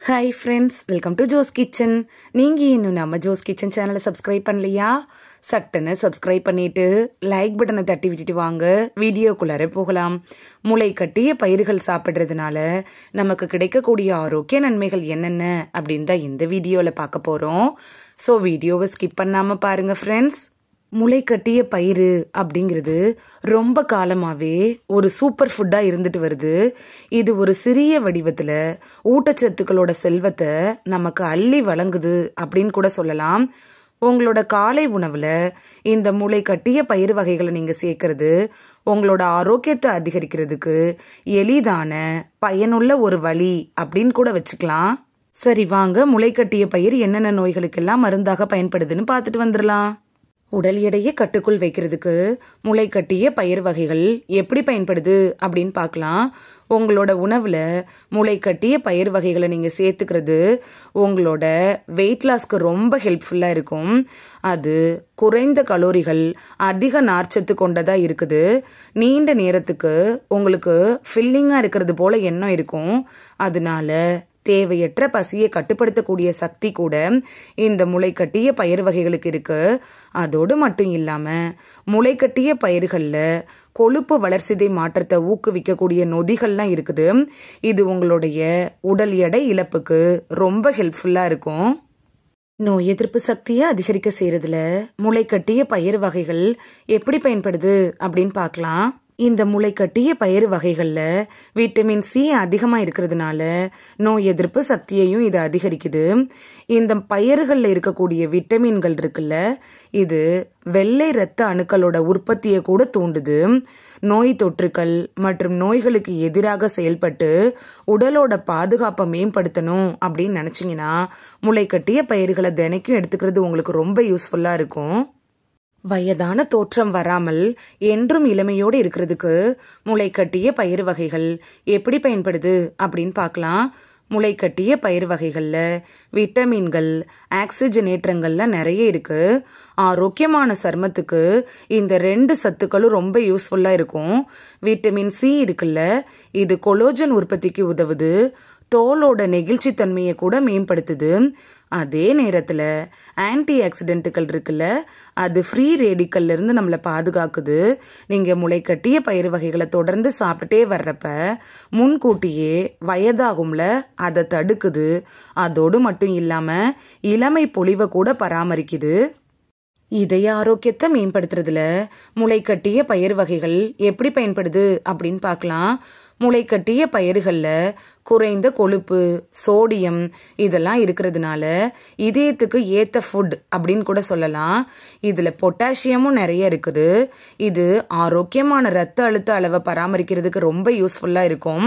Hi friends, welcome to Jo's kitchen. நீங்கள் இன்னும் நம்ம ஜோஸ் கிச்சன் சேனலை சப்ஸ்கிரைப் பண்ணலையா? சட்டுன்னு சப்ஸ்கிரைப் பண்ணிட்டு லைக் பட்டனை தட்டி விட்டுட்டு வாங்க, வீடியோக்குள்ளார போகலாம். முளை கட்டிய பயிர்கள் சாப்பிட்றதுனால நமக்கு கிடைக்கக்கூடிய ஆரோக்கிய நன்மைகள் என்னென்ன அப்படின்னு தான் இந்த வீடியோவில் பார்க்க போகிறோம். ஸோ வீடியோவை ஸ்கிப் பண்ணாமல் பாருங்கள் ஃப்ரெண்ட்ஸ். முளை கட்டிய பயிறு அப்படிங்கிறது ரொம்ப காலமாகவே ஒரு சூப்பர் ஃபுட்டாக இருந்துட்டு வருது. இது ஒரு சிறிய வடிவத்தில் ஊட்டச்சத்துக்களோட செல்வத்தை நமக்கு அள்ளி வழங்குது அப்படின்னு கூட சொல்லலாம். உங்களோட காலை உணவில் இந்த முளை கட்டிய பயிறு வகைகளை நீங்கள் சேர்க்கறது உங்களோட ஆரோக்கியத்தை அதிகரிக்கிறதுக்கு எளிதான பயனுள்ள ஒரு வழி அப்படின்னு கூட வச்சுக்கலாம். சரி வாங்க, முளை கட்டிய பயிர் என்னென்ன நோய்களுக்கெல்லாம் மருந்தாக பயன்படுதுன்னு பார்த்துட்டு வந்துடலாம். உடல் எடையை கட்டுக்குள் வைக்கிறதுக்கு முளை கட்டிய பயிர் வகைகள் எப்படி பயன்படுது அப்படின்னு பார்க்கலாம். உங்களோட உணவில் முளை கட்டிய பயிர் வகைகளை நீங்கள் சேர்த்துக்கிறது உங்களோட வெயிட் லாஸ்க்கு ரொம்ப ஹெல்ப்ஃபுல்லாக இருக்கும். அது குறைந்த கலோரிகள், அதிக நார்ச்சத்து கொண்டதாக இருக்குது. நீண்ட நேரத்துக்கு உங்களுக்கு ஃபில்லிங்காக இருக்கிறது போல எண்ணம் இருக்கும். அதனால தேவையற்ற பசியை கட்டுப்படுத்தக்கூடிய சக்தி கூட இந்த முளை கட்டிய பயிர் வகைகளுக்கு இருக்கு. அதோடு மட்டும் இல்லாமல் முளை கட்டிய பயிர்களில் கொழுப்பு வளர்சிதை மாற்றத்தை ஊக்குவிக்கக்கூடிய நொதிகள்லாம் இருக்குது. இது உங்களுடைய உடல் எடை இழப்புக்கு ரொம்ப ஹெல்ப்ஃபுல்லாக இருக்கும். நோய் எதிர்ப்பு சக்தியை அதிகரிக்க செய்யறதுல முளை கட்டிய பயிர் வகைகள் எப்படி பயன்படுது அப்படின்னு பார்க்கலாம். இந்த முளை கட்டிய பயிர் வகைகளில் விட்டமின் சி அதிகமாக இருக்கிறதுனால நோய் எதிர்ப்பு சக்தியையும் இது அதிகரிக்குது. இந்த பயிர்களில் இருக்கக்கூடிய விட்டமின்கள் இருக்குல்ல, இது வெள்ளை இரத்த அணுக்களோட உற்பத்தியை கூட தூண்டுது. நோய் தொற்றுக்கள் மற்றும் நோய்களுக்கு எதிராக செயல்பட்டு உடலோட பாதுகாப்பை மேம்படுத்தணும் அப்படின்னு நினச்சிங்கன்னா முளை கட்டிய பயிர்களை தினைக்கும் எடுத்துக்கிறது உங்களுக்கு ரொம்ப யூஸ்ஃபுல்லாக இருக்கும். வயதான தோற்றம் வராமல் என்றும் இளமையோடு இருக்கிறதுக்கு முளை கட்டிய பயிர் வகைகள் எப்படி பயன்படுது அப்படின்னு பார்க்கலாம். முளை கட்டிய பயிர் வகைகளில் விட்டமின்கள், ஆக்சிஜனேற்றங்கள்லாம் நிறைய இருக்கு. ஆரோக்கியமான சருமத்துக்கு இந்த 2 சத்துக்களும் ரொம்ப யூஸ்ஃபுல்லாக இருக்கும். விட்டமின் சி இருக்குல்ல, இது கொலோஜன் உற்பத்திக்கு உதவுது. தோலோட நெகிழ்ச்சி தன்மையை கூட மேம்படுத்துது. அதே நேரத்தில் ஆன்டி ஆக்சிடென்ட்டுகள் இருக்குல்ல, அது ஃப்ரீ ரேடிக்கல்ல இருந்து நம்மளை பாதுகாக்குது. நீங்கள் முளை கட்டிய பயிர் வகைகளை தொடர்ந்து சாப்பிட்டே வர்றப்ப முன்கூட்டியே வயதாகும்ல, அதை தடுக்குது. அதோடு மட்டும் இல்லாமல் இளமை பொலிவை கூட பராமரிக்குது. இதய ஆரோக்கியத்தை மேம்படுத்துறதுல முளை கட்டிய பயிர் வகைகள் எப்படி பயன்படுது அப்படின்னு பார்க்கலாம். முளை கட்டிய பயிர்களில் குறைந்த கொழுப்பு, சோடியம் இதெல்லாம் இருக்கிறதுனால இதயத்துக்கு ஏற்ற ஃபுட் அப்படின்னு கூட சொல்லலாம். இதில் பொட்டாசியமும் நிறைய இருக்குது. இது ஆரோக்கியமான இரத்த அழுத்த அளவை பராமரிக்கிறதுக்கு ரொம்ப யூஸ்ஃபுல்லாக இருக்கும்.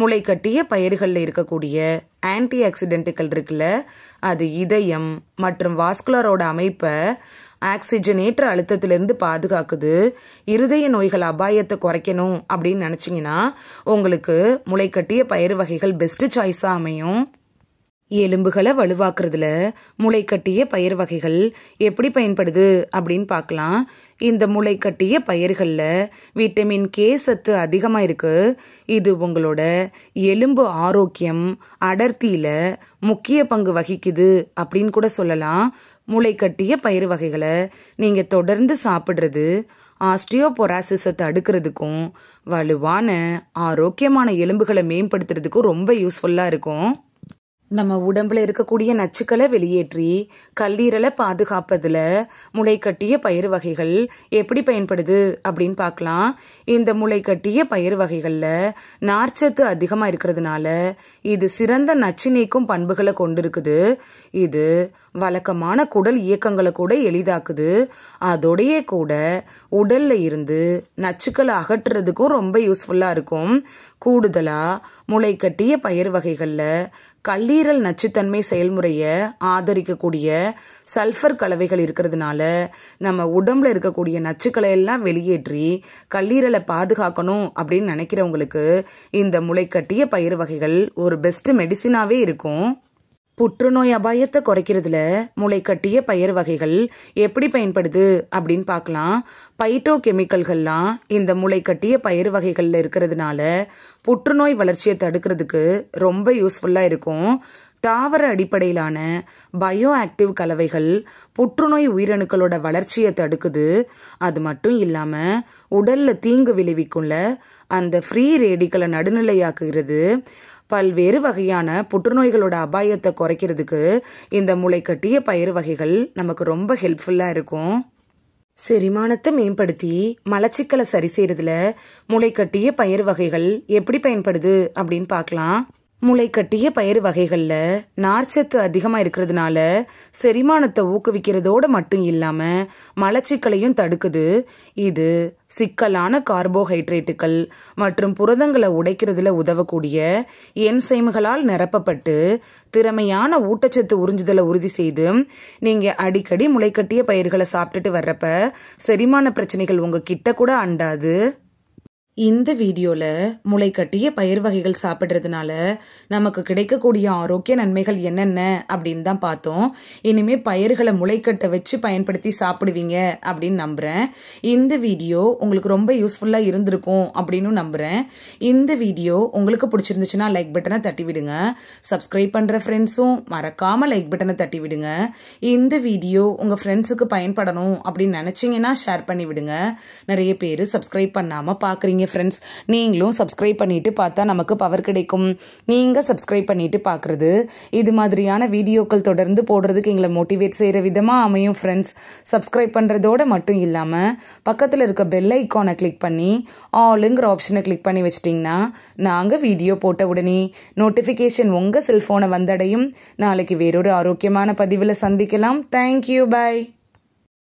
முளை கட்டிய பயிர்களில் இருக்கக்கூடிய ஆன்டி ஆக்சிடென்ட்டுகள் இருக்குல்ல, அது இதயம் மற்றும் வாஸ்குலரோட அமைப்பை ஆக்சிஜனேற்ற அழுத்தத்திலிருந்து பாதுகாக்குது. இருதய நோய்கள் அபாயத்தை குறைக்கணும் அப்படின்னு நினச்சிங்கன்னா உங்களுக்கு முளை கட்டிய பயிர் வகைகள் பெஸ்ட் சாய்ஸாக அமையும். எலும்புகளை வலுவாக்குறதுல முளை கட்டிய பயிர் வகைகள் எப்படி பயன்படுது அப்படின்னு பார்க்கலாம். இந்த முளை கட்டிய பயிர்களில் விட்டமின் கே சத்து அதிகமாக இருக்கு. இது உங்களோட எலும்பு ஆரோக்கியம், அடர்த்தியில் முக்கிய பங்கு வகிக்குது அப்படின்னு கூட சொல்லலாம். முளை கட்டிய பயிர் வகைகளை நீங்கள் தொடர்ந்து சாப்பிட்றது ஆஸ்டியோபொராசிஸை தடுக்கிறதுக்கும் வலுவான ஆரோக்கியமான எலும்புகளை மேம்படுத்துறதுக்கும் ரொம்ப யூஸ்ஃபுல்லாக இருக்கும். நம்ம உடம்புல இருக்கக்கூடிய நச்சுக்களை வெளியேற்றி கல்லீரலை பாதுகாப்பதில் முளை கட்டிய பயிர் வகைகள் எப்படி பயன்படுது அப்படின்னு பார்க்கலாம். இந்த முளை கட்டிய பயிர் வகைகளில் நார்ச்சத்து அதிகமாக இருக்கிறதுனால இது சிறந்த நச்சு நீக்கும் பண்புகளை கொண்டிருக்குது. இது வழக்கமான குடல் இயக்கங்களை கூட எளிதாக்குது. அதோடையே கூட உடல்ல இருந்து நச்சுக்களை அகற்றுறதுக்கும் ரொம்ப யூஸ்ஃபுல்லாக இருக்கும். கூடுதலாக முளை கட்டிய பயிர் வகைகளில் கல்லீரல் நச்சுத்தன்மை செயல்முறையை ஆதரிக்கக்கூடிய சல்ஃபர் கலவைகள் இருக்கிறதுனால நம்ம உடம்புல இருக்கக்கூடிய நச்சுக்களை எல்லாம் வெளியேற்றி கல்லீரலை பாதுகாக்கணும் அப்படின்னு நினைக்கிறவங்களுக்கு இந்த முளை கட்டிய பயிர் வகைகள் ஒரு பெஸ்ட் மெடிசினாவே இருக்கும். புற்றுநோய் அபாயத்தை குறைக்கிறதுல முளை கட்டிய பயிர் வகைகள் எப்படி பயன்படுது அப்படின்னு பார்க்கலாம். பைட்டோ கெமிக்கல்கள்லாம் இந்த முளை கட்டிய பயிர் வகைகளில் இருக்கிறதுனால புற்றுநோய் வளர்ச்சியை தடுக்கிறதுக்கு ரொம்ப யூஸ்ஃபுல்லாக இருக்கும். தாவர அடிப்படையிலான பயோ ஆக்டிவ் கலவைகள் புற்றுநோய் உயிரணுக்களோட வளர்ச்சியை தடுக்குது. அது மட்டும் இல்லாமல் உடலில் தீங்கு விளைவிக்குள்ள அந்த ஃப்ரீ ரேடிக்கலை நடுநிலையாக்குகிறது. பல்வேறு வகையான புற்றுநோய்களோட அபாயத்தை குறைக்கிறதுக்கு இந்த முளைக்கட்டிய பயிர் வகைகள் நமக்கு ரொம்ப ஹெல்ப்ஃபுல்லாக இருக்கும். செரிமானத்தை மேம்படுத்தி மலச்சிக்கலை சரி செய்யறதுல முளைக்கட்டிய பயிர் வகைகள் எப்படி பயன்படுது அப்படின்னு பார்க்கலாம். முளைக்கட்டிய பயிர் வகைகளில் நார்ச்சத்து அதிகமாக இருக்கிறதுனால செரிமானத்தை ஊக்குவிக்கிறதோடு மட்டும் இல்லாமல் மலச்சிக்கலையும் தடுக்குது. இது சிக்கலான கார்போஹைட்ரேட்டுகள் மற்றும் புரதங்களை உடைக்கிறதுல உதவக்கூடிய என்சைம்களால் நிரப்பப்பட்டு திறமையான ஊட்டச்சத்து உறிஞ்சுதலை உறுதி செய்து நீங்கள் அடிக்கடி முளைக்கட்டிய பயிர்களை சாப்பிட்டுட்டு வர்றப்ப செரிமான பிரச்சனைகள் உங்கள் கிட்ட கூட அண்டாது. இந்த வீடியோவில் முளைக்கட்டிய பயிர் வகைகள் சாப்பிட்றதுனால நமக்கு கிடைக்கக்கூடிய ஆரோக்கிய நன்மைகள் என்னென்ன அப்படின்னு தான் பார்த்தோம். இனிமேல் பயிர்களை முளைக்கட்டை வச்சு பயன்படுத்தி சாப்பிடுவீங்க அப்படின்னு நம்புகிறேன். இந்த வீடியோ உங்களுக்கு ரொம்ப யூஸ்ஃபுல்லாக இருந்திருக்கும் அப்படின்னு நம்புகிறேன். இந்த வீடியோ உங்களுக்கு பிடிச்சிருந்துச்சுன்னா லைக் பட்டனை தட்டி விடுங்க. சப்ஸ்கிரைப் பண்ணுற ஃப்ரெண்ட்ஸும் மறக்காமல் லைக் பட்டனை தட்டி விடுங்க. இந்த வீடியோ உங்கள் ஃப்ரெண்ட்ஸுக்கு பயன்படணும் அப்படின்னு நினச்சிங்கன்னா ஷேர் பண்ணி விடுங்க. நிறைய பேர் சப்ஸ்கிரைப் பண்ணாமல் பார்க்குறீங்க ஃப்ரெண்ட்ஸ். நீங்களும் சப்ஸ்கிரைப் பண்ணிட்டு பார்த்தா நமக்கு பவர் கிடைக்கும். நீங்கள் சப்ஸ்கிரைப் பண்ணிட்டு பார்க்குறது இது மாதிரியான வீடியோக்கள் தொடர்ந்து போடுறதுக்கு எங்களை மோட்டிவேட் செய்கிற விதமாக அமையும் ஃப்ரெண்ட்ஸ். சப்ஸ்கிரைப் பண்ணுறதோடு மட்டும் இல்லாமல் பக்கத்தில் இருக்க பெல் ஐக்கானை கிளிக் பண்ணி ஆளுங்கிற ஆப்ஷனை கிளிக் பண்ணி வச்சிட்டிங்கன்னா நாங்கள் வீடியோ போட்ட உடனே நோட்டிஃபிகேஷன் உங்கள் செல்ஃபோனை வந்தடையும். நாளைக்கு வேறொரு ஆரோக்கியமான பதிவில் சந்திக்கலாம். தேங்க்யூ, பாய்.